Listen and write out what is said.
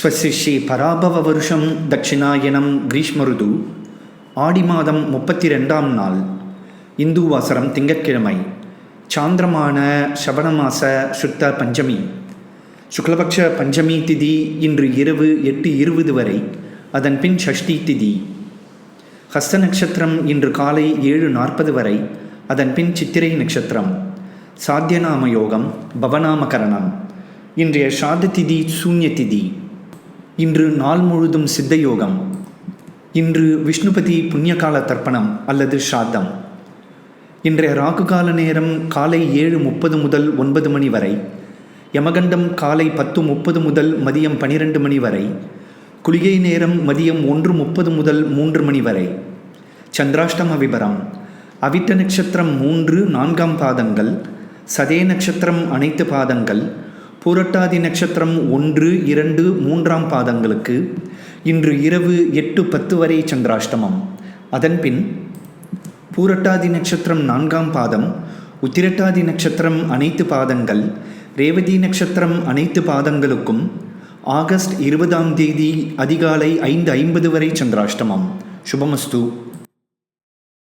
ஸ்வஸ்ய ஸ்ரீ பராபவ வருஷம் தட்சிணாயனம் கிரீஷ்ம ருது ஆடி மாதம் 32ஆம் நாள் இந்து வாசரம் திங்கட்கிழமை சாந்திரமான சபணமாச சுத்த பஞ்சமி சுக்லபக்ஷ பஞ்சமி திதி இன்று இரவு 8:20 வரை, அதன் பின் ஷஷ்டி திதி. ஹஸ்த நட்சத்திரம் இன்று காலை 7:40 வரை, அதன் பின் சித்திரை நட்சத்திரம். சாத்தியநாம யோகம் பவநாமகரணம். இன்றைய ஷாத திதி சூன்ய திதி. இன்று நாள் முழுதும் சித்த யோகம். இன்று விஷ்ணுபதி புண்ணியகால தர்ப்பணம் அல்லது ஷாத்தம். இன்றைய ராகு கால நேரம் காலை 7:30 முதல் 9 மணி வரை, யமகண்டம் காலை 10:30 முதல் மதியம் 12 மணி வரை, குளிகை நேரம் மதியம் 1:30 முதல் 3 மணி வரை. சந்திராஷ்டம விபரம்: அவிட்ட நட்சத்திரம் 3-4 பாதங்கள், சதே நட்சத்திரம் அனைத்து பாதங்கள், பூரட்டாதி நட்சத்திரம் 1-2-3 பாதங்களுக்கு இன்று இரவு 8:10 வரை சந்திராஷ்டமம். அதன்பின் பூரட்டாதி நட்சத்திரம் 4 பாதம், உத்திரட்டாதி நட்சத்திரம் அனைத்து பாதங்கள், ரேவதி நட்சத்திரம் அனைத்து பாதங்களுக்கும் ஆகஸ்ட் 20ஆம் தேதி அதிகாலை 5:50 வரை சந்திராஷ்டமம். சுபமஸ்து.